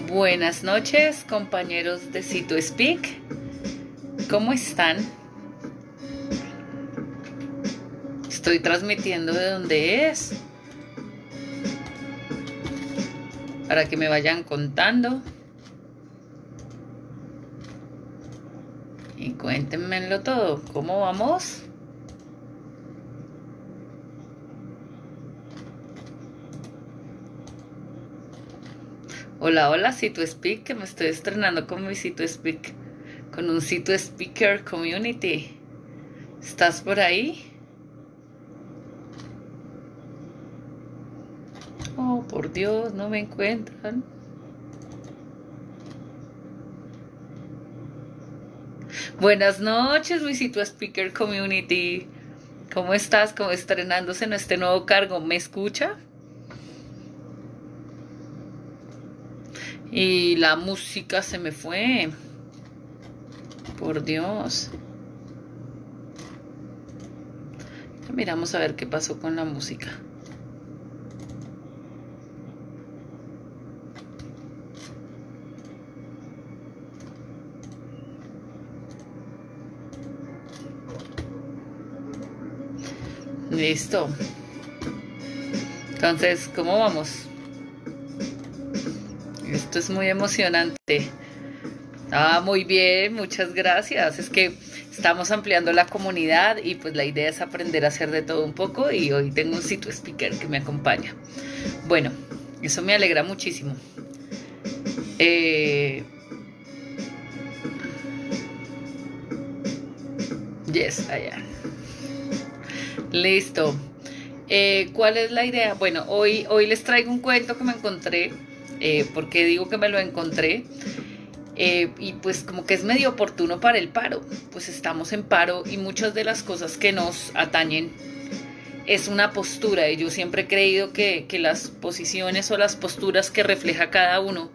Buenas noches, compañeros de C2Speak. ¿Cómo están? Estoy transmitiendo de dónde es, para que me vayan contando. Y cuéntenmelo todo. ¿Cómo vamos? Hola, hola, C2Speak, que me estoy estrenando con mi C2Speak, con un C2Speaker Community. ¿Estás por ahí? Oh, por Dios, no me encuentran. Buenas noches, mi C2Speaker Community. ¿Cómo estás? ¿Cómo estrenándose en este nuevo cargo? ¿Me escucha? Y la música se me fue. Por Dios. Miramos a ver qué pasó con la música. Listo. Entonces, ¿cómo vamos? Esto es muy emocionante. Muy bien, muchas gracias. Es que estamos ampliando la comunidad y pues la idea es aprender a hacer de todo un poco, y hoy tengo un C2Speaker que me acompaña. Bueno, eso me alegra muchísimo. Yes, allá. Listo. ¿Cuál es la idea? Bueno, hoy les traigo un cuento que me encontré. ¿Por qué digo que me lo encontré? Y pues como que es medio oportuno para el paro. Pues estamos en paro y muchas de las cosas que nos atañen es una postura. Y yo siempre he creído que las posiciones o las posturas que refleja cada uno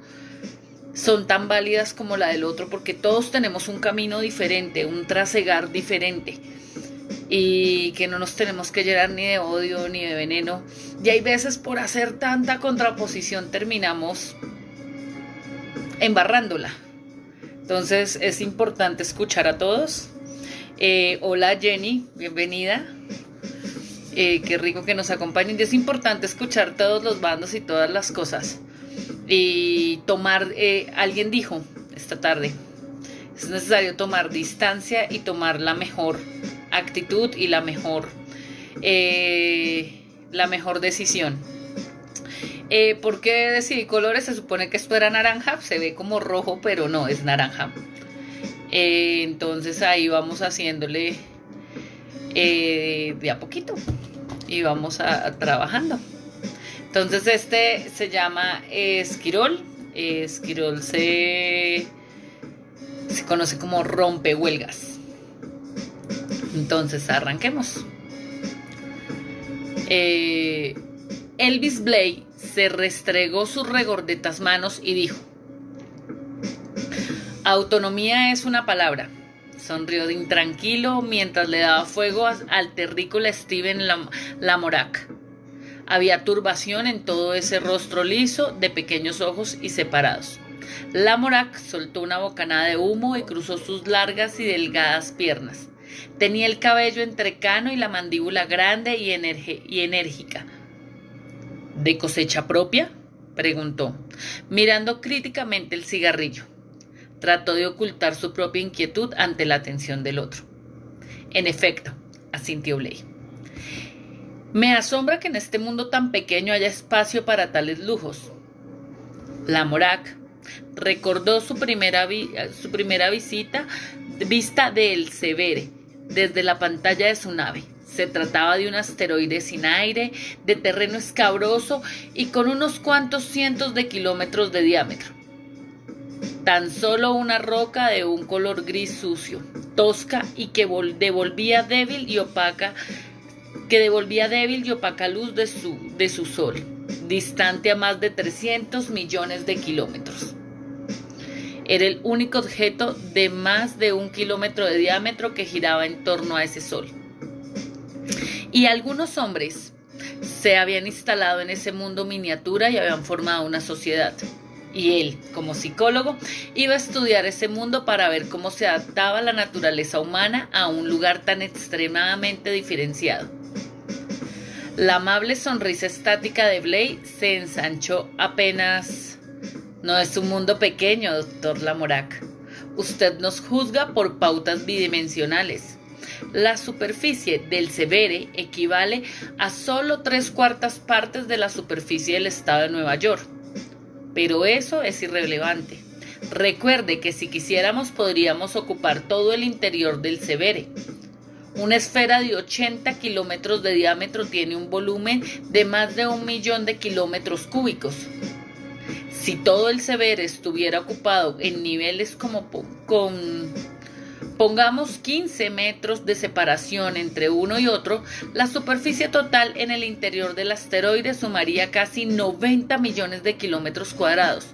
son tan válidas como la del otro, porque todos tenemos un camino diferente, un trasegar diferente, y que no nos tenemos que llenar ni de odio ni de veneno. Y hay veces por hacer tanta contraposición terminamos embarrándola. Entonces es importante escuchar a todos. Hola Jenny, bienvenida. Qué rico que nos acompañen. Y es importante escuchar todos los bandos y todas las cosas. Y tomar, alguien dijo esta tarde, es necesario tomar distancia y tomar la mejor actitud y la mejor decisión. ¿Por qué decidí colores? Se supone que esto era naranja, se ve como rojo, pero no, es naranja. Entonces ahí vamos haciéndole de a poquito y vamos trabajando. Entonces este se llama esquirol. Esquirol se conoce como rompehuelgas. Entonces arranquemos. Elvis Blay se restregó sus regordetas manos y dijo: autonomía es una palabra. Sonrió de intranquilo mientras le daba fuego al terrícola Steven Lamorak. Había turbación en todo ese rostro liso, de pequeños ojos y separados. Lamorak soltó una bocanada de humo y cruzó sus largas y delgadas piernas. Tenía el cabello entrecano y la mandíbula grande y enérgica. ¿De cosecha propia?, preguntó, mirando críticamente el cigarrillo. Trató de ocultar su propia inquietud ante la atención del otro. En efecto, asintió Blay. Me asombra que en este mundo tan pequeño haya espacio para tales lujos. Lamorak recordó su primera vista de El Severe desde la pantalla de su nave. Se trataba de un asteroide sin aire, de terreno escabroso y con unos cuantos cientos de kilómetros de diámetro. Tan solo una roca de un color gris sucio, tosca y que devolvía débil y opaca luz de su sol, distante a más de 300 millones de kilómetros. Era el único objeto de más de 1 kilómetro de diámetro que giraba en torno a ese sol. Y algunos hombres se habían instalado en ese mundo miniatura y habían formado una sociedad. Y él, como psicólogo, iba a estudiar ese mundo para ver cómo se adaptaba la naturaleza humana a un lugar tan extremadamente diferenciado. La amable sonrisa estática de Blake se ensanchó apenas. No es un mundo pequeño, doctor Lamorak. Usted nos juzga por pautas bidimensionales. La superficie del Severe equivale a solo 3/4 partes de la superficie del estado de Nueva York. Pero eso es irrelevante. Recuerde que si quisiéramos podríamos ocupar todo el interior del Severe. Una esfera de 80 kilómetros de diámetro tiene un volumen de más de 1 millón de kilómetros cúbicos. Si todo el Severe estuviera ocupado en niveles pongamos 15 metros de separación entre uno y otro, la superficie total en el interior del asteroide sumaría casi 90 millones de kilómetros cuadrados,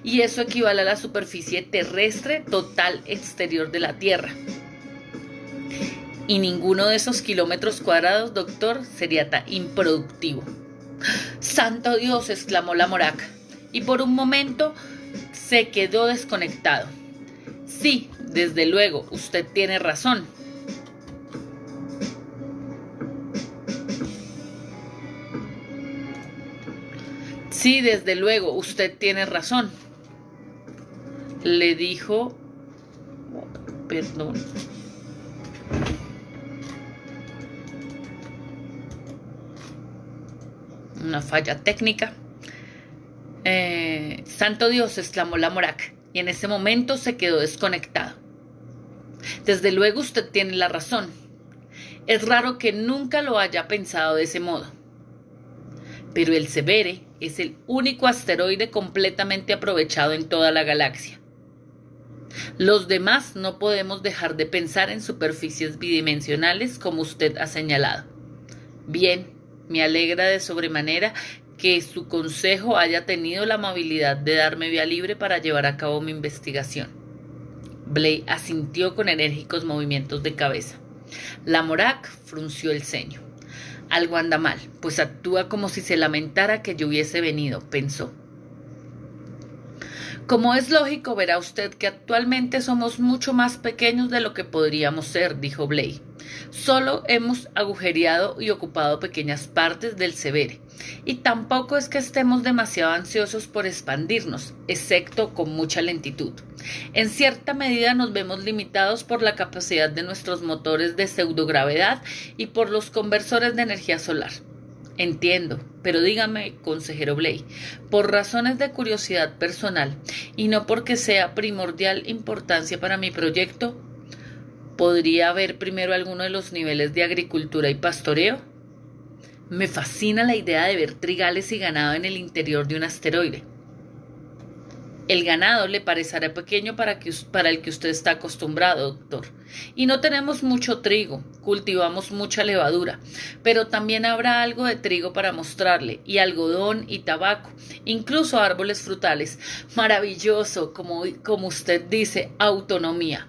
y eso equivale a la superficie terrestre total exterior de la Tierra. Y ninguno de esos kilómetros cuadrados, doctor, sería tan improductivo. ¡Santo Dios!, exclamó Lamorak, y por un momento se quedó desconectado. Sí, desde luego, usted tiene razón. Sí, desde luego, usted tiene razón. Le dijo... Perdón. Una falla técnica. Santo Dios, exclamó Lamorak, y en ese momento se quedó desconectado. Desde luego usted tiene la razón. Es raro que nunca lo haya pensado de ese modo. Pero el Severe es el único asteroide completamente aprovechado en toda la galaxia. Los demás no podemos dejar de pensar en superficies bidimensionales como usted ha señalado. Bien, me alegra de sobremanera que su consejo haya tenido la amabilidad de darme vía libre para llevar a cabo mi investigación. Blake asintió con enérgicos movimientos de cabeza. Lamorak frunció el ceño. Algo anda mal, pues actúa como si se lamentara que yo hubiese venido, pensó. Como es lógico, verá usted que actualmente somos mucho más pequeños de lo que podríamos ser, dijo Blake. Solo hemos agujereado y ocupado pequeñas partes del Severe, y tampoco es que estemos demasiado ansiosos por expandirnos, excepto con mucha lentitud. En cierta medida nos vemos limitados por la capacidad de nuestros motores de pseudogravedad y por los conversores de energía solar. Entiendo, pero dígame, consejero Blake, por razones de curiosidad personal y no porque sea primordial importancia para mi proyecto, ¿podría ver primero alguno de los niveles de agricultura y pastoreo? Me fascina la idea de ver trigales y ganado en el interior de un asteroide. El ganado le parecerá pequeño para el que usted está acostumbrado, doctor. Y no tenemos mucho trigo, cultivamos mucha levadura, pero también habrá algo de trigo para mostrarle, y algodón y tabaco, incluso árboles frutales. Maravilloso, como usted dice, autonomía.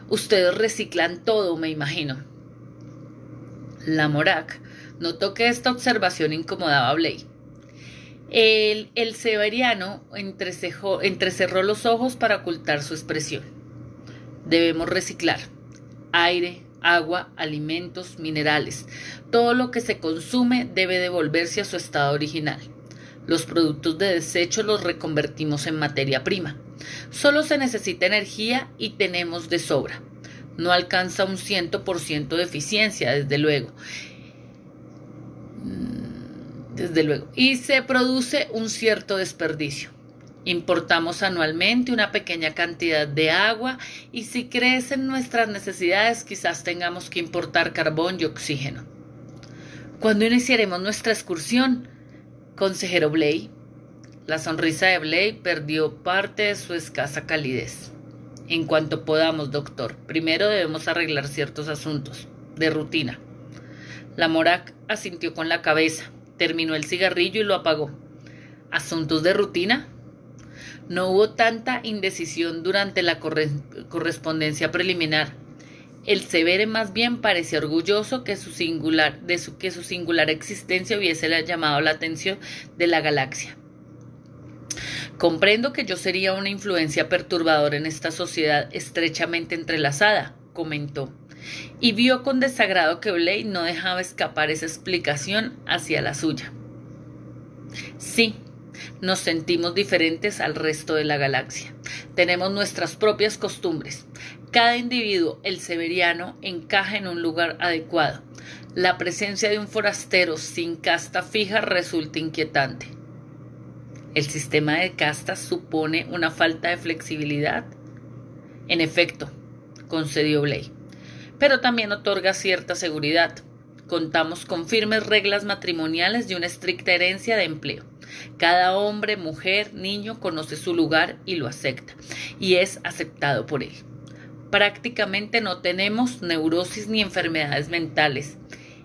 Ustedes reciclan todo, me imagino. Lamorak notó que esta observación incomodaba a Blake. El severiano entrecerró los ojos para ocultar su expresión. Debemos reciclar aire, agua, alimentos, minerales. Todo lo que se consume debe devolverse a su estado original. Los productos de desecho los reconvertimos en materia prima. Solo se necesita energía y tenemos de sobra. No alcanza un 100% de eficiencia, desde luego. Y se produce un cierto desperdicio. Importamos anualmente una pequeña cantidad de agua y si crecen nuestras necesidades quizás tengamos que importar carbón y oxígeno. ¿Cuándo iniciaremos nuestra excursión, consejero Blake? La sonrisa de Blake perdió parte de su escasa calidez. En cuanto podamos, doctor. Primero debemos arreglar ciertos asuntos de rutina. Lamorak asintió con la cabeza. Terminó el cigarrillo y lo apagó. ¿Asuntos de rutina? No hubo tanta indecisión durante la correspondencia preliminar. El Severe más bien parecía orgulloso que su singular existencia hubiese llamado la atención de la galaxia. Comprendo que yo sería una influencia perturbadora en esta sociedad estrechamente entrelazada, comentó, y vio con desagrado que Blake no dejaba escapar esa explicación hacia la suya. Sí, nos sentimos diferentes al resto de la galaxia. Tenemos nuestras propias costumbres. Cada individuo, el severiano, encaja en un lugar adecuado. La presencia de un forastero sin casta fija resulta inquietante. ¿El sistema de castas supone una falta de flexibilidad? En efecto, concedió Blake, pero también otorga cierta seguridad. Contamos con firmes reglas matrimoniales y una estricta herencia de empleo. Cada hombre, mujer, niño conoce su lugar y lo acepta, y es aceptado por él. Prácticamente no tenemos neurosis ni enfermedades mentales,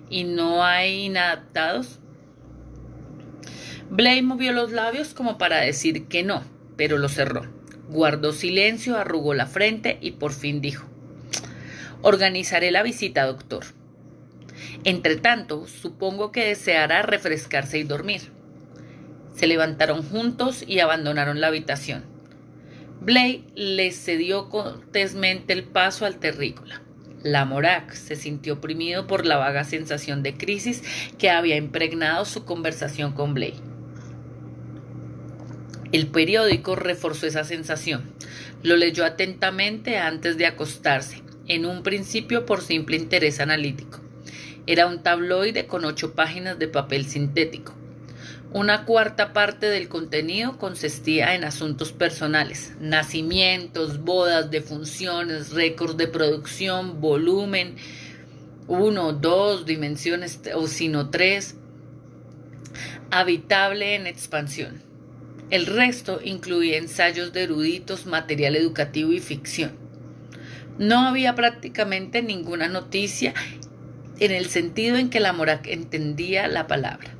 y no hay inadaptados. Blake movió los labios como para decir que no, pero lo cerró. Guardó silencio, arrugó la frente y por fin dijo: organizaré la visita, doctor. Entretanto, supongo que deseará refrescarse y dormir. Se levantaron juntos y abandonaron la habitación. Blake le cedió cortésmente el paso al terrícola. Lamorak se sintió oprimido por la vaga sensación de crisis que había impregnado su conversación con Blake. El periódico reforzó esa sensación. Lo leyó atentamente antes de acostarse, en un principio por simple interés analítico. Era un tabloide con 8 páginas de papel sintético. Una cuarta parte del contenido consistía en asuntos personales: nacimientos, bodas, defunciones, récords de producción, volumen, 1, 2, dimensiones o sino 3, habitable en expansión. El resto incluía ensayos de eruditos, material educativo y ficción. No había prácticamente ninguna noticia en el sentido en que Lamorak entendía la palabra.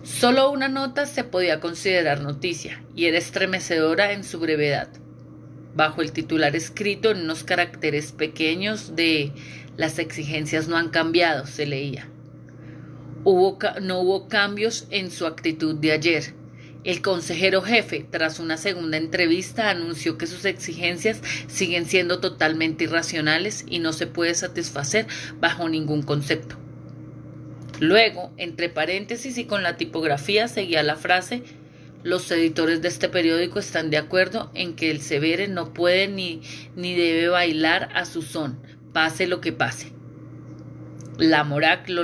Solo una nota se podía considerar noticia, y era estremecedora en su brevedad. Bajo el titular escrito en unos caracteres pequeños de "Las exigencias no han cambiado", se leía: no hubo cambios en su actitud de ayer. El consejero jefe, tras una segunda entrevista, anunció que sus exigencias siguen siendo totalmente irracionales y no se puede satisfacer bajo ningún concepto. Luego, entre paréntesis y con la tipografía, seguía la frase: los editores de este periódico están de acuerdo en que el Severe no puede ni debe bailar a su son, pase lo que pase. Lamorak lo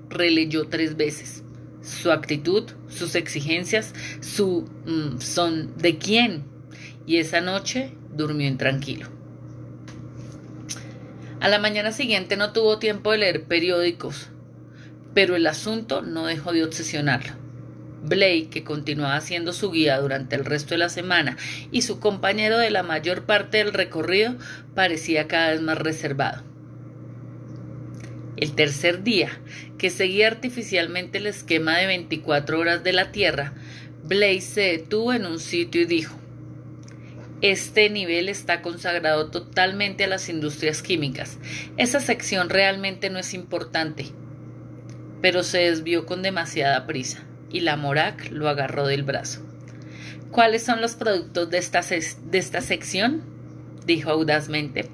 releyó 3 veces. Su actitud, sus exigencias, su son de quién. Y esa noche durmió intranquilo. A la mañana siguiente no tuvo tiempo de leer periódicos, pero el asunto no dejó de obsesionarlo. Blake, que continuaba siendo su guía durante el resto de la semana y su compañero de la mayor parte del recorrido, parecía cada vez más reservado. El tercer día, que seguía artificialmente el esquema de 24 horas de la Tierra, Blake se detuvo en un sitio y dijo: este nivel está consagrado totalmente a las industrias químicas. Esa sección realmente no es importante. Pero se desvió con demasiada prisa, y Lamorak lo agarró del brazo. ¿Cuáles son los productos de esta sección?, dijo audazmente.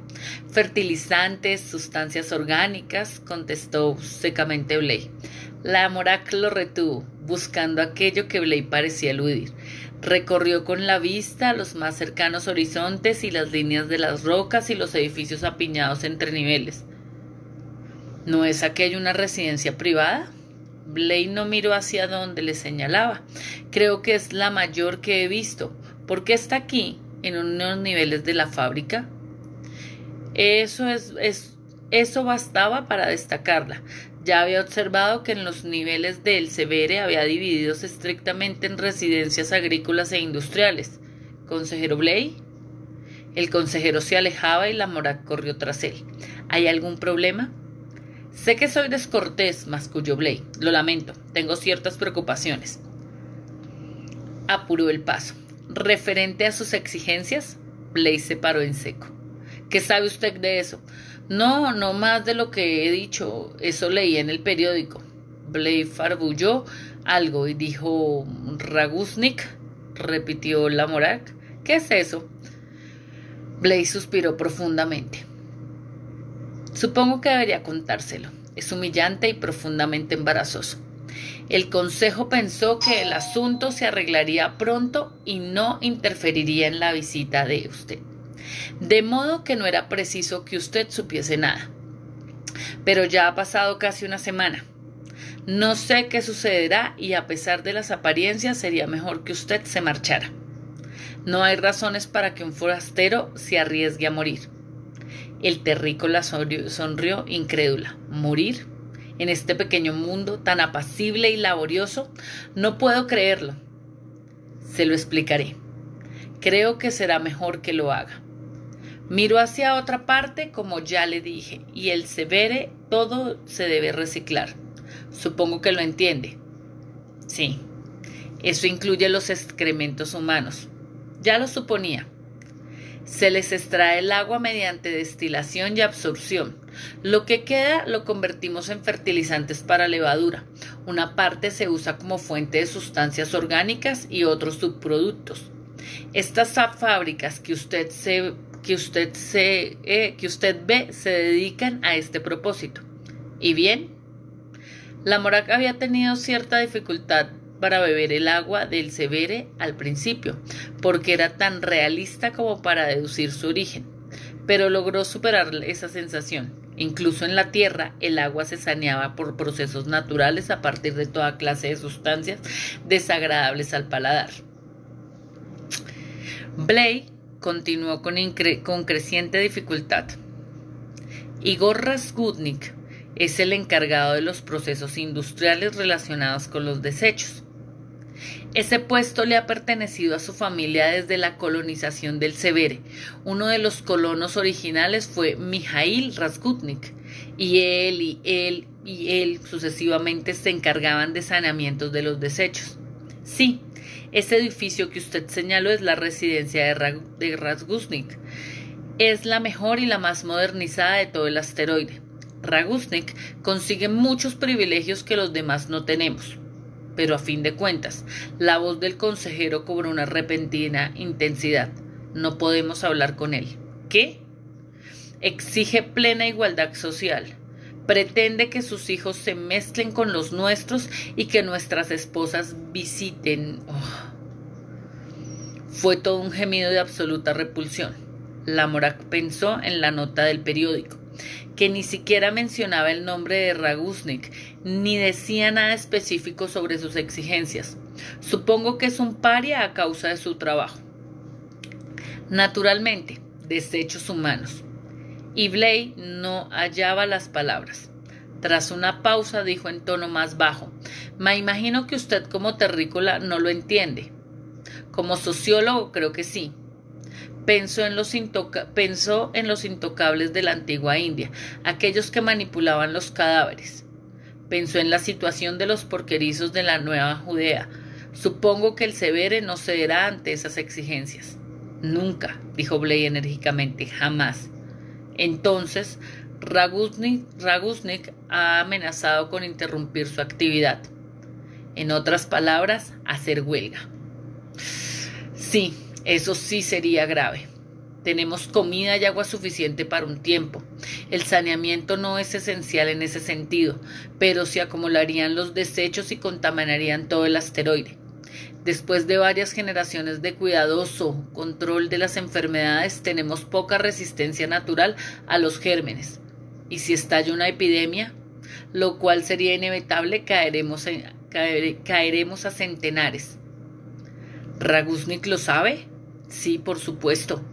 Fertilizantes, sustancias orgánicas, contestó secamente Blake. Lamorak lo retuvo, buscando aquello que Blake parecía eludir. Recorrió con la vista los más cercanos horizontes y las líneas de las rocas y los edificios apiñados entre niveles. ¿No es aquello una residencia privada? Blake no miró hacia donde le señalaba. Creo que es la mayor que he visto. ¿Por qué está aquí, en unos niveles de la fábrica? Eso bastaba para destacarla. Ya había observado que en los niveles del Severe había divididos estrictamente en residencias agrícolas e industriales. ¿Consejero Blake? El consejero se alejaba y Lamorak corrió tras él. ¿Hay algún problema? Sé que soy descortés, masculló Blake. Lo lamento, tengo ciertas preocupaciones. Apuró el paso. ¿Referente a sus exigencias? Blake se paró en seco. ¿Qué sabe usted de eso? No más de lo que he dicho. Eso leí en el periódico. Blake farfulló Algo, y dijo Ragusnik, repitió Lamorak. ¿Qué es eso? Blaze suspiró profundamente. Supongo que debería contárselo. Es humillante y profundamente embarazoso. El consejo pensó que el asunto se arreglaría pronto y no interferiría en la visita de usted. De modo que no era preciso que usted supiese nada. Pero ya ha pasado casi una semana. No sé qué sucederá y a pesar de las apariencias sería mejor que usted se marchara. No hay razones para que un forastero se arriesgue a morir. El terrícola sonrió incrédula. ¿Morir? En este pequeño mundo tan apacible y laborioso, no puedo creerlo. Se lo explicaré. Creo que será mejor que lo haga. Miró hacia otra parte, como ya le dije, y el Severe todo se debe reciclar. Supongo que lo entiende. Sí, eso incluye los excrementos humanos. Ya lo suponía. Se les extrae el agua mediante destilación y absorción. Lo que queda lo convertimos en fertilizantes para levadura. Una parte se usa como fuente de sustancias orgánicas y otros subproductos. Estas fábricas que usted ve se dedican a este propósito. ¿Y bien? Lamorak había tenido cierta dificultad para beber el agua del Severe al principio, porque era tan realista como para deducir su origen, pero logró superar esa sensación. Incluso en la tierra, el agua se saneaba por procesos naturales a partir de toda clase de sustancias desagradables al paladar. Blake continuó con creciente dificultad. Igor Razgutnik es el encargado de los procesos industriales relacionados con los desechos. Ese puesto le ha pertenecido a su familia desde la colonización del Severe. Uno de los colonos originales fue Mijail Razgutnik, y él sucesivamente se encargaban de saneamientos de los desechos. Sí, ese edificio que usted señaló es la residencia de Razgutnik. Es la mejor y la más modernizada de todo el asteroide. Razgutnik consigue muchos privilegios que los demás no tenemos. Pero a fin de cuentas, la voz del consejero cobró una repentina intensidad. No podemos hablar con él. ¿Qué? Exige plena igualdad social. Pretende que sus hijos se mezclen con los nuestros y que nuestras esposas visiten. Fue todo un gemido de absoluta repulsión. Lamorak pensó en la nota del periódico, que ni siquiera mencionaba el nombre de Razgutnik, ni decía nada específico sobre sus exigencias. Supongo que es un paria a causa de su trabajo. Naturalmente, desechos humanos. Y Blake no hallaba las palabras. Tras una pausa dijo en tono más bajo: me imagino que usted como terrícola no lo entiende. Como sociólogo creo que sí. Pensó en los intocables de la antigua India, aquellos que manipulaban los cadáveres. Pensó en la situación de los porquerizos de la Nueva Judea. Supongo que el Severe no cederá ante esas exigencias. Nunca, dijo Blake enérgicamente, jamás. Entonces, Razgutnik ha amenazado con interrumpir su actividad. En otras palabras, hacer huelga. Sí, eso sí sería grave. Tenemos comida y agua suficiente para un tiempo. El saneamiento no es esencial en ese sentido, pero se acumularían los desechos y contaminarían todo el asteroide. Después de varias generaciones de cuidadoso control de las enfermedades, tenemos poca resistencia natural a los gérmenes. Y si estalla una epidemia, lo cual sería inevitable, caeremos a centenares. ¿Razgutnik lo sabe? Sí, por supuesto.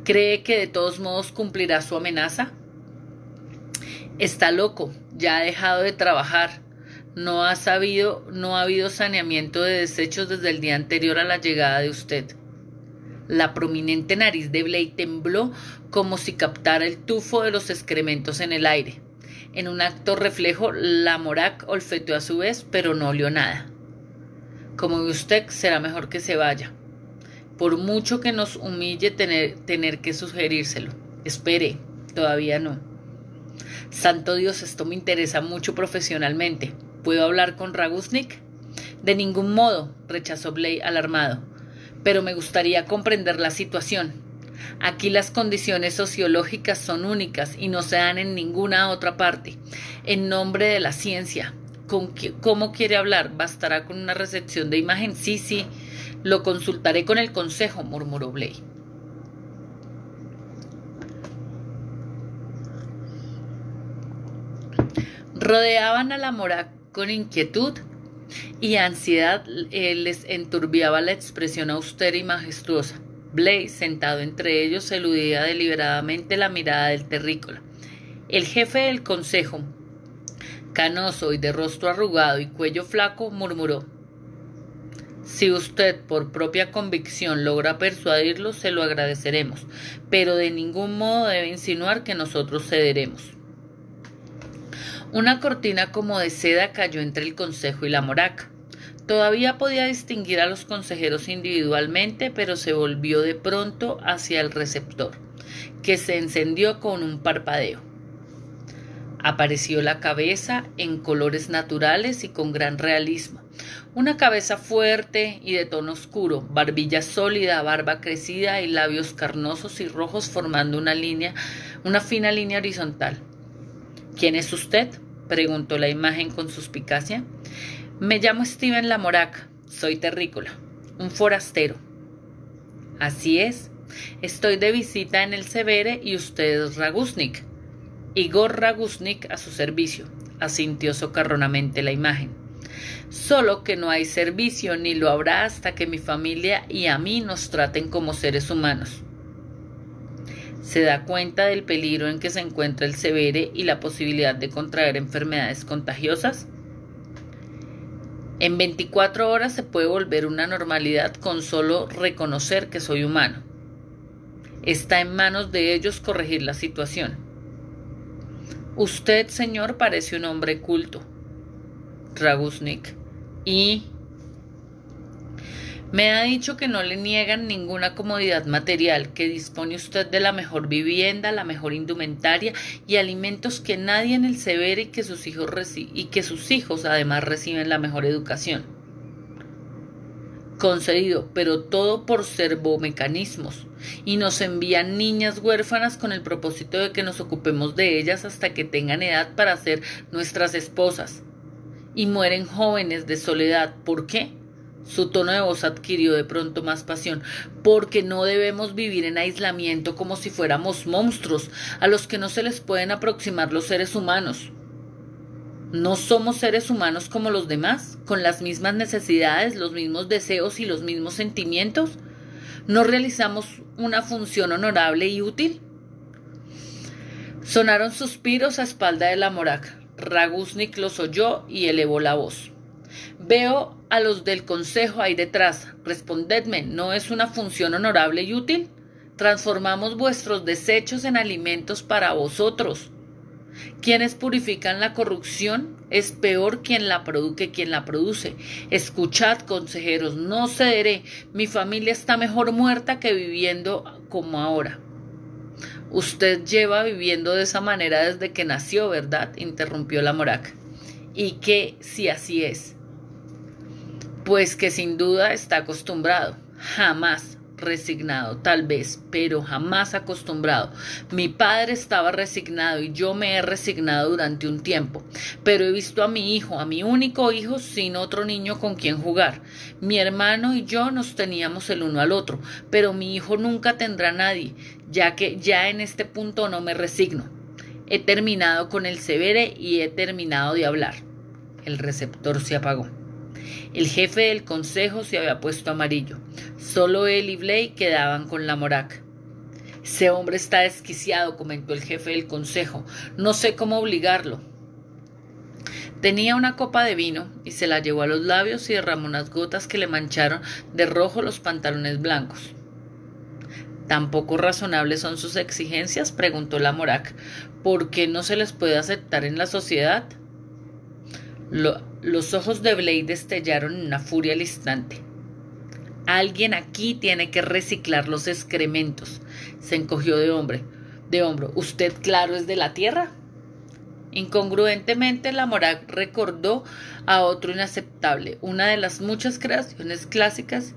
¿Cree que de todos modos cumplirá su amenaza? Está loco, ya ha dejado de trabajar. No ha habido saneamiento de desechos desde el día anterior a la llegada de usted. La prominente nariz de Blake tembló como si captara el tufo de los excrementos en el aire. En un acto reflejo, Lamorak olfateó a su vez, pero no olió nada. Como ve usted, será mejor que se vaya. Por mucho que nos humille tener que sugerírselo. Espere, todavía no. Santo Dios, esto me interesa mucho profesionalmente. ¿Puedo hablar con Razgutnik? De ningún modo, rechazó Blake alarmado. Pero me gustaría comprender la situación. Aquí las condiciones sociológicas son únicas y no se dan en ninguna otra parte. En nombre de la ciencia, ¿cómo quiere hablar? ¿Bastará con una recepción de imagen? Sí, lo consultaré con el consejo, murmuró Blake. Rodeaban a la Morak con inquietud y ansiedad, les enturbiaba la expresión austera y majestuosa. Blake, sentado entre ellos, eludía deliberadamente la mirada del terrícola. El jefe del consejo, canoso y de rostro arrugado y cuello flaco, murmuró: si usted por propia convicción logra persuadirlo, se lo agradeceremos, pero de ningún modo debe insinuar que nosotros cederemos. Una cortina como de seda cayó entre el consejo y la Morak. Todavía podía distinguir a los consejeros individualmente, pero se volvió de pronto hacia el receptor, que se encendió con un parpadeo. Apareció la cabeza en colores naturales y con gran realismo. Una cabeza fuerte y de tono oscuro, barbilla sólida, barba crecida y labios carnosos y rojos formando una fina línea horizontal. ¿Quién es usted?, preguntó la imagen con suspicacia. Me llamo Steven Lamorak, soy terrícola, un forastero. Así es, estoy de visita en el Severe y usted es Ragusnik. Igor Ragusnik a su servicio, asintió socarronamente la imagen. Solo que no hay servicio ni lo habrá hasta que mi familia y a mí nos traten como seres humanos. ¿Se da cuenta del peligro en que se encuentra el Severe y la posibilidad de contraer enfermedades contagiosas? En 24 horas se puede volver una normalidad con solo reconocer que soy humano. Está en manos de ellos corregir la situación. Usted, señor, parece un hombre culto, Ragusnik, y me ha dicho que no le niegan ninguna comodidad material, que dispone usted de la mejor vivienda, la mejor indumentaria y alimentos que nadie en el Severe y que sus hijos además reciben la mejor educación. Concedido, pero todo por servomecanismos, y nos envían niñas huérfanas con el propósito de que nos ocupemos de ellas hasta que tengan edad para ser nuestras esposas. Y mueren jóvenes de soledad. ¿Por qué? Su tono de voz adquirió de pronto más pasión. Porque no debemos vivir en aislamiento como si fuéramos monstruos a los que no se les pueden aproximar los seres humanos. ¿No somos seres humanos como los demás, con las mismas necesidades, los mismos deseos y los mismos sentimientos? ¿No realizamos una función honorable y útil? Sonaron suspiros a espalda de la Morak. Ragusnik los oyó y elevó la voz. Veo a los del consejo ahí detrás. Respondedme, ¿no es una función honorable y útil? Transformamos vuestros desechos en alimentos para vosotros. Quienes purifican la corrupción es peor que quien la produce. Escuchad, consejeros, no cederé. Mi familia está mejor muerta que viviendo como ahora. Usted lleva viviendo de esa manera desde que nació, ¿verdad?, interrumpió la Morak. ¿Y qué si así es? Pues que sin duda está acostumbrado. Jamás resignado, tal vez, pero jamás acostumbrado. Mi padre estaba resignado y yo me he resignado durante un tiempo, pero he visto a mi hijo, a mi único hijo, sin otro niño con quien jugar. Mi hermano y yo nos teníamos el uno al otro, pero mi hijo nunca tendrá a nadie, ya que ya en este punto no me resigno. He terminado con el Severe y he terminado de hablar. El receptor se apagó. El jefe del consejo se había puesto amarillo. Solo él y Blake quedaban con la Morak. Ese hombre está desquiciado, comentó el jefe del consejo. No sé cómo obligarlo. Tenía una copa de vino y se la llevó a los labios y derramó unas gotas que le mancharon de rojo los pantalones blancos. ¿Tan poco razonables son sus exigencias?, preguntó la Morak. ¿Por qué no se les puede aceptar en la sociedad? Los ojos de Blake destellaron en una furia al instante. Alguien aquí tiene que reciclar los excrementos. Se encogió de hombro. ¿Usted, claro, es de la tierra? Incongruentemente, Lamorak recordó a otro inaceptable, una de las muchas creaciones clásicas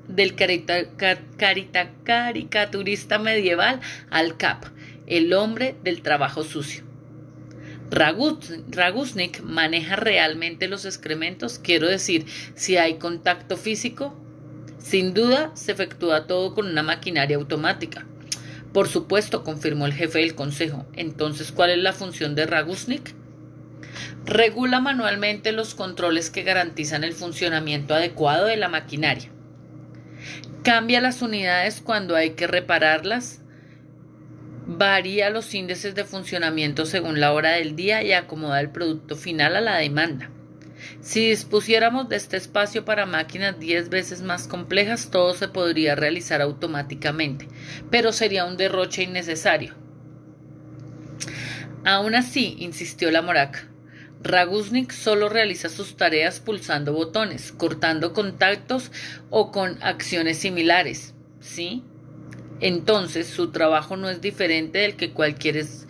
del caricaturista medieval Al Cap, el hombre del trabajo sucio. Ragusnik maneja realmente los excrementos, quiero decir, si hay contacto físico. Sin duda, se efectúa todo con una maquinaria automática. Por supuesto, confirmó el jefe del consejo. Entonces, ¿cuál es la función de Ragusnik? Regula manualmente los controles que garantizan el funcionamiento adecuado de la maquinaria. Cambia las unidades cuando hay que repararlas. Varía los índices de funcionamiento según la hora del día y acomoda el producto final a la demanda. Si dispusiéramos de este espacio para máquinas 10 veces más complejas, todo se podría realizar automáticamente, pero sería un derroche innecesario. Aún así, insistió Lamorak, Ragusnik solo realiza sus tareas pulsando botones, cortando contactos o con acciones similares, ¿sí? Entonces, su trabajo no es diferente del que cualquier es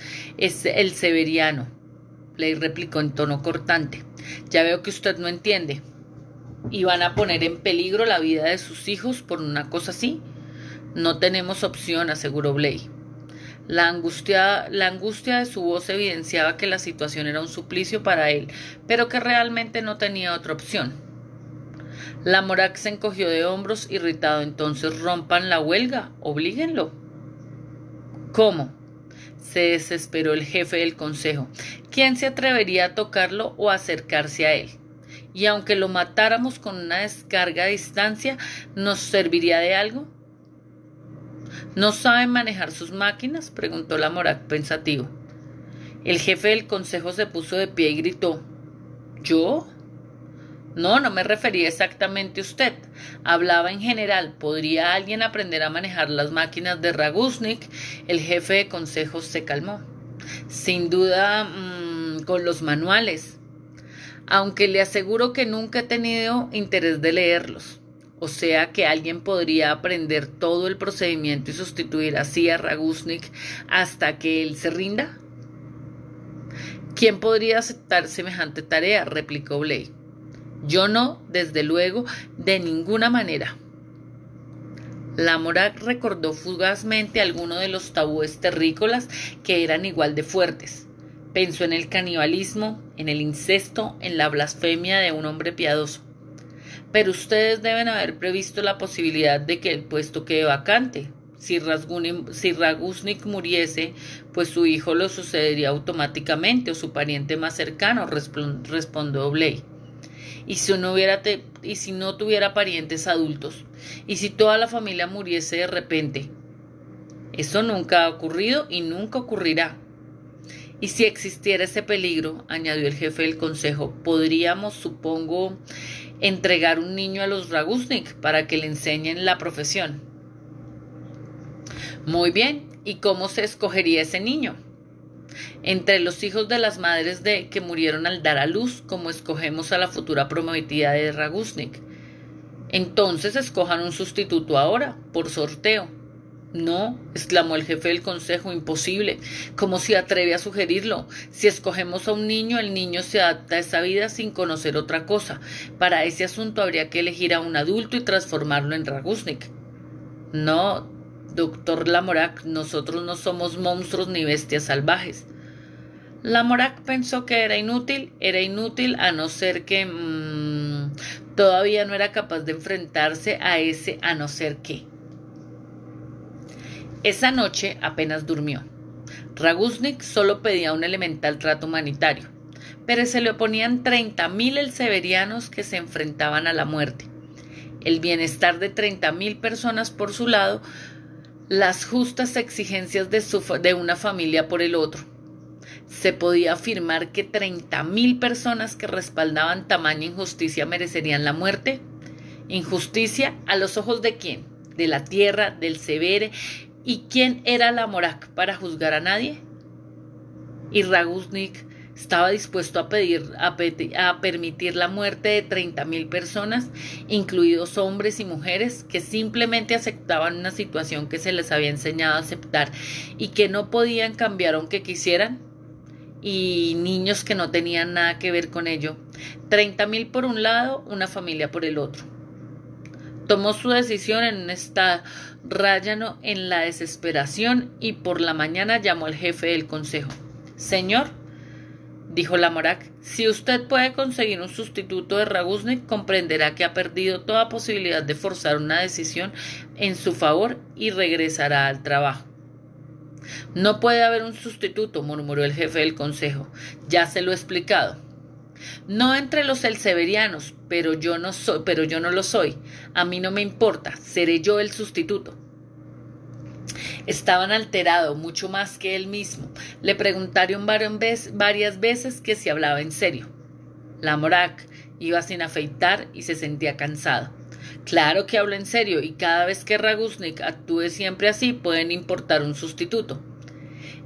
el severiano, le replicó en tono cortante. Ya veo que usted no entiende. ¿Y van a poner en peligro la vida de sus hijos por una cosa así? No tenemos opción, aseguró Blake. La angustia de su voz evidenciaba que la situación era un suplicio para él, pero que realmente no tenía otra opción. Lamorak se encogió de hombros, irritado. Entonces rompan la huelga, oblíguenlo. ¿Cómo? Se desesperó el jefe del consejo. ¿Quién se atrevería a tocarlo o acercarse a él? Y aunque lo matáramos con una descarga a distancia, ¿nos serviría de algo? ¿No saben manejar sus máquinas?, preguntó Lamorak pensativo. El jefe del consejo se puso de pie y gritó. ¿Yo? No me refería exactamente a usted. Hablaba en general. ¿Podría alguien aprender a manejar las máquinas de Ragusnik? El jefe de consejo se calmó. Sin duda, con los manuales. Aunque le aseguro que nunca he tenido interés de leerlos. O sea que alguien podría aprender todo el procedimiento y sustituir así a Ragusnik hasta que él se rinda. ¿Quién podría aceptar semejante tarea?, replicó Blake. Yo no, desde luego, de ninguna manera. Lamorak recordó fugazmente alguno de los tabúes terrícolas que eran igual de fuertes. Pensó en el canibalismo, en el incesto, en la blasfemia de un hombre piadoso. Pero ustedes deben haber previsto la posibilidad de que el puesto quede vacante. Si Ragusnik muriese, pues su hijo lo sucedería automáticamente o su pariente más cercano, respondió Blake. ¿Y si no tuviera parientes adultos? ¿Y si toda la familia muriese de repente? Eso nunca ha ocurrido y nunca ocurrirá. Y si existiera ese peligro, añadió el jefe del consejo, podríamos, supongo, entregar un niño a los Ragusnik para que le enseñen la profesión. Muy bien, ¿y cómo se escogería ese niño? Entre los hijos de las madres que murieron al dar a luz, como escogemos a la futura prometida de Ragusnik. Entonces escojan un sustituto ahora, por sorteo. No, exclamó el jefe del consejo, imposible. ¿Cómo se atreve a sugerirlo? Si escogemos a un niño, el niño se adapta a esa vida sin conocer otra cosa. Para ese asunto habría que elegir a un adulto y transformarlo en Ragusnik. No, doctor Lamorak, nosotros no somos monstruos ni bestias salvajes. Lamorak pensó que era inútil a no ser que todavía no era capaz de enfrentarse a ese a no ser que. Esa noche apenas durmió. Ragusnik solo pedía un elemental trato humanitario, pero se le oponían 30.000 elseverianos que se enfrentaban a la muerte. El bienestar de 30.000 personas por su lado, las justas exigencias de una familia por el otro. Se podía afirmar que 30.000 personas que respaldaban tamaña injusticia merecerían la muerte. ¿Injusticia a los ojos de quién? ¿De la tierra, del Severe? ¿Y quién era Lamorak para juzgar a nadie? Y Ragusnik estaba dispuesto a permitir la muerte de 30.000 personas, incluidos hombres y mujeres, que simplemente aceptaban una situación que se les había enseñado a aceptar y que no podían cambiar aunque quisieran. y niños que no tenían nada que ver con ello. 30.000 por un lado, una familia por el otro. Tomó su decisión en un estado ráyano en la desesperación y por la mañana llamó al jefe del consejo. Señor, dijo Lamorak, si usted puede conseguir un sustituto de Ragusnik, comprenderá que ha perdido toda posibilidad de forzar una decisión en su favor y regresará al trabajo. No puede haber un sustituto, murmuró el jefe del consejo. Ya se lo he explicado. No entre los elseverianos, pero yo no lo soy. A mí no me importa, seré yo el sustituto. Estaban alterados, mucho más que él mismo. Le preguntaron varias veces que si hablaba en serio. Lamorak iba sin afeitar y se sentía cansado. Claro que hablo en serio, y cada vez que Ragusnik actúe siempre así, pueden importar un sustituto.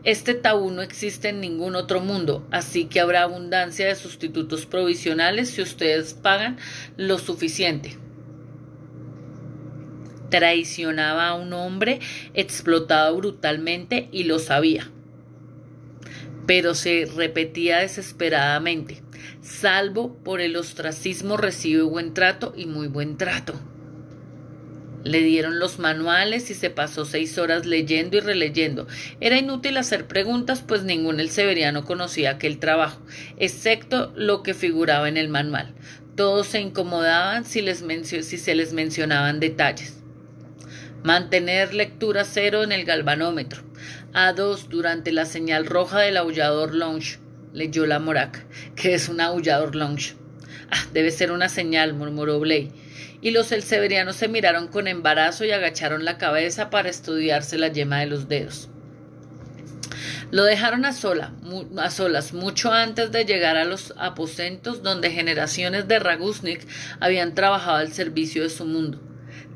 Este tabú no existe en ningún otro mundo, así que habrá abundancia de sustitutos provisionales si ustedes pagan lo suficiente. Traicionaba a un hombre explotado brutalmente y lo sabía. Pero se repetía desesperadamente. Salvo por el ostracismo recibe buen trato y muy buen trato. Le dieron los manuales y se pasó 6 horas leyendo y releyendo. Era inútil hacer preguntas, pues ningún elseveriano conocía aquel trabajo, excepto lo que figuraba en el manual. Todos se incomodaban si se les mencionaban detalles. Mantener lectura 0 en el galvanómetro. A2 durante la señal roja del aullador lounge, leyó Lamorak. ¿Qué es un aullador lounge? Debe ser una señal, murmuró Blay. Y los elseverianos se miraron con embarazo y agacharon la cabeza para estudiarse la yema de los dedos. Lo dejaron a solas mucho antes de llegar a los aposentos donde generaciones de Ragusnik habían trabajado al servicio de su mundo.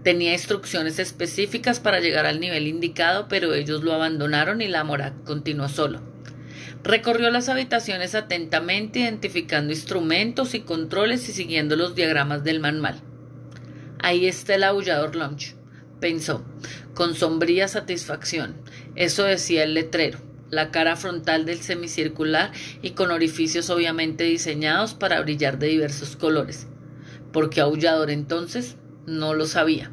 Tenía instrucciones específicas para llegar al nivel indicado, pero ellos lo abandonaron y Lamorak continuó solo. Recorrió las habitaciones atentamente, identificando instrumentos y controles y siguiendo los diagramas del manual. Ahí está el aullador lounge, pensó, con sombría satisfacción. Eso decía el letrero, la cara frontal del semicircular y con orificios obviamente diseñados para brillar de diversos colores. ¿Por qué aullador entonces? No lo sabía.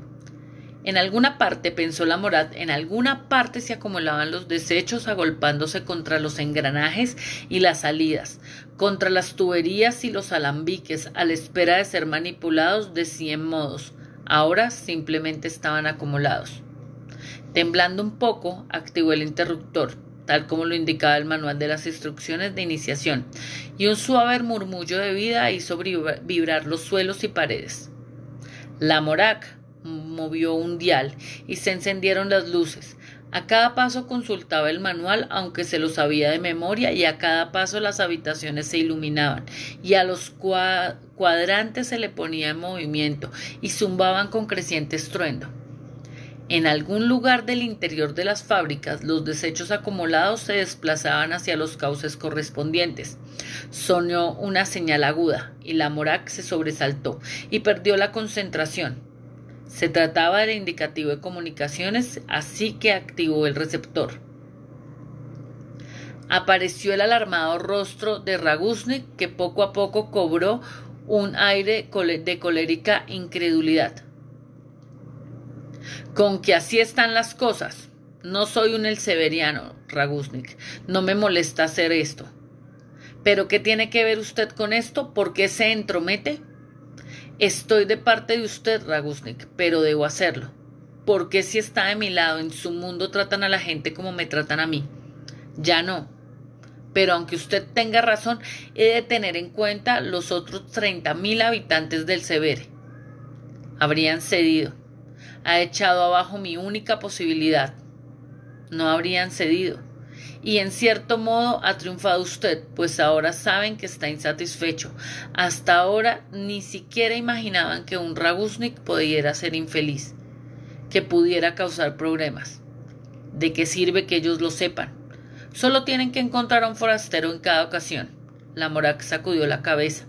En alguna parte, pensó Lamorak, en alguna parte se acumulaban los desechos agolpándose contra los engranajes y las salidas, contra las tuberías y los alambiques, a la espera de ser manipulados de 100 modos. Ahora simplemente estaban acumulados. Temblando un poco, activó el interruptor, tal como lo indicaba el manual de las instrucciones de iniciación, y un suave murmullo de vida hizo vibrar los suelos y paredes. Lamorak movió un dial y se encendieron las luces. A cada paso consultaba el manual, aunque se lo sabía de memoria, y a cada paso las habitaciones se iluminaban, y a los cuadrantes se le ponía en movimiento, y zumbaban con creciente estruendo. En algún lugar del interior de las fábricas, los desechos acumulados se desplazaban hacia los cauces correspondientes. Sonó una señal aguda, y Lamorak se sobresaltó, y perdió la concentración. Se trataba del indicativo de comunicaciones, así que activó el receptor. Apareció el alarmado rostro de Ragusnik, que poco a poco cobró un aire de colérica incredulidad. Con que así están las cosas. No soy un elseveriano, Ragusnik. No me molesta hacer esto. ¿Pero qué tiene que ver usted con esto? ¿Por qué se entromete? Estoy de parte de usted, Ragusnik, pero debo hacerlo. ¿Por qué si está de mi lado en su mundo tratan a la gente como me tratan a mí? Ya no. Pero aunque usted tenga razón, he de tener en cuenta los otros 30.000 habitantes del Severe. Habrían cedido. Ha echado abajo mi única posibilidad. No habrían cedido. Y en cierto modo ha triunfado usted, pues ahora saben que está insatisfecho. Hasta ahora ni siquiera imaginaban que un Ragusnik pudiera ser infeliz, que pudiera causar problemas. ¿De qué sirve que ellos lo sepan? Solo tienen que encontrar a un forastero en cada ocasión. Lamorak sacudió la cabeza.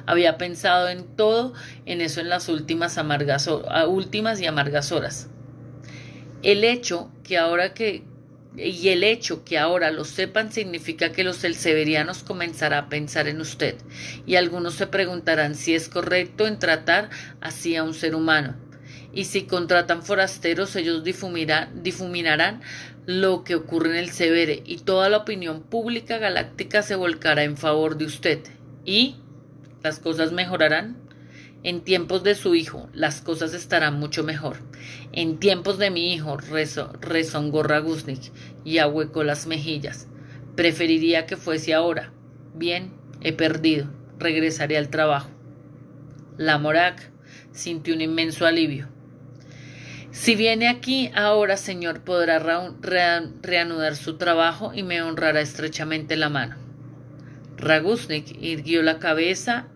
Había pensado en todo en eso en las últimas y amargas horas. El hecho que ahora que Y el hecho que ahora lo sepan significa que los elseverianos comenzarán a pensar en usted, y algunos se preguntarán si es correcto en tratar así a un ser humano. Y si contratan forasteros, ellos difuminarán lo que ocurre en el Severe, y toda la opinión pública galáctica se volcará en favor de usted. Y las cosas mejorarán. En tiempos de su hijo, las cosas estarán mucho mejor. En tiempos de mi hijo, rezongó Ragusnik y ahuecó las mejillas. Preferiría que fuese ahora. Bien, he perdido. Regresaré al trabajo. Lamorak sintió un inmenso alivio. Si viene aquí ahora, señor, podrá reanudar su trabajo y me honrará estrechamente la mano. Ragusnik irguió la cabeza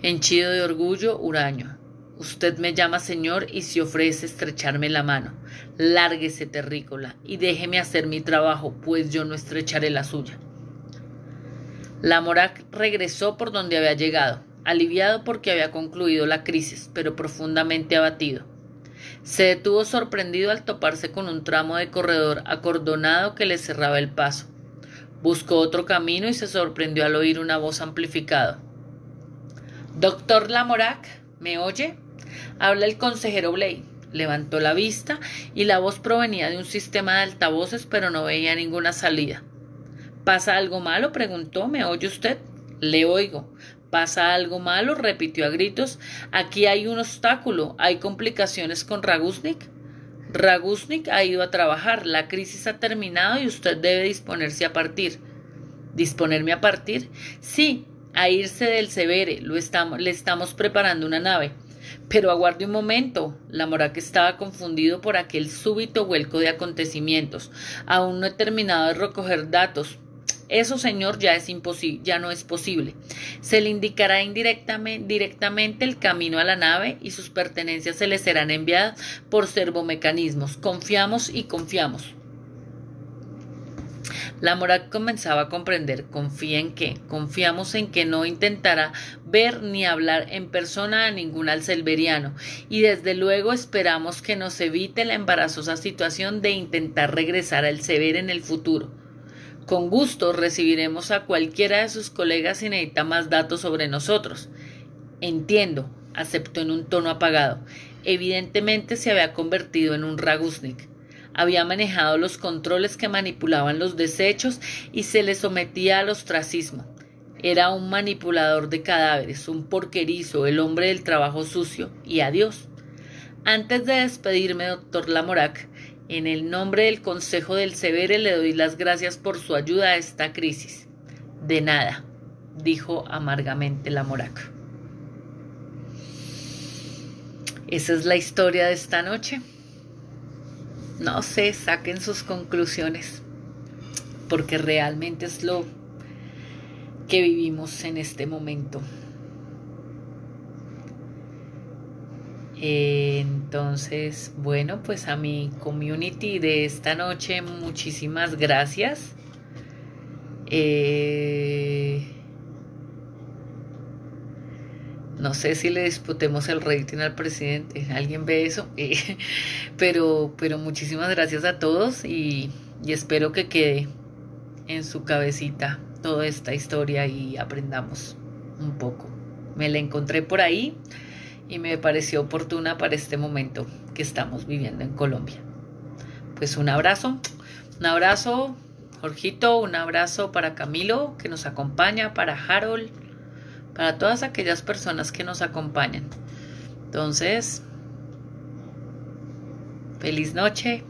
henchido de orgullo huraño. Usted me llama señor y se ofrece estrecharme la mano. Lárguese, terrícola, y déjeme hacer mi trabajo, pues yo no estrecharé la suya. Lamorak regresó por donde había llegado, aliviado porque había concluido la crisis, pero profundamente abatido. Se detuvo sorprendido al toparse con un tramo de corredor acordonado que le cerraba el paso. Buscó otro camino y se sorprendió al oír una voz amplificada. «Doctor Lamorak, ¿me oye? Habla el consejero Blake». Levantó la vista y la voz provenía de un sistema de altavoces, pero no veía ninguna salida. «¿Pasa algo malo?», preguntó. «¿Me oye usted?» «Le oigo». «¿Pasa algo malo?», repitió a gritos. «Aquí hay un obstáculo. ¿Hay complicaciones con Ragusnik?» «Ragusnik ha ido a trabajar. La crisis ha terminado y usted debe disponerse a partir». «¿Disponerme a partir?» «Sí, a irse del Severe. Le estamos preparando una nave». «Pero aguarde un momento». Lamorak estaba confundido por aquel súbito vuelco de acontecimientos. «Aún no he terminado de recoger datos». «Eso, señor, ya no es posible. Se le indicará directamente el camino a la nave y sus pertenencias se le serán enviadas por servomecanismos. Confiamos y confiamos». Lamorak comenzaba a comprender. ¿Confía en qué? Confiamos en que no intentará ver ni hablar en persona a ningún alceveriano, y desde luego esperamos que nos evite la embarazosa situación de intentar regresar al Severe en el futuro. Con gusto recibiremos a cualquiera de sus colegas si necesita más datos sobre nosotros. Entiendo, aceptó en un tono apagado. Evidentemente se había convertido en un Ragusnik. Había manejado los controles que manipulaban los desechos y se le sometía al ostracismo. Era un manipulador de cadáveres, un porquerizo, el hombre del trabajo sucio. Y adiós. Antes de despedirme, doctor Lamorak, en el nombre del Consejo del Severe le doy las gracias por su ayuda a esta crisis. De nada, dijo amargamente Lamorak. Esa es la historia de esta noche. No sé, saquen sus conclusiones, porque realmente es lo que vivimos en este momento. Entonces, bueno, pues a mi community de esta noche, muchísimas gracias. No sé si le disputemos el rating al presidente. ¿Alguien ve eso? Pero muchísimas gracias a todos y espero que quede en su cabecita toda esta historia y aprendamos un poco. Me la encontré por ahí y me pareció oportuna para este momento que estamos viviendo en Colombia. Pues un abrazo, Jorgito, un abrazo para Camilo que nos acompaña, para Harold, para todas aquellas personas que nos acompañan. Entonces, feliz noche.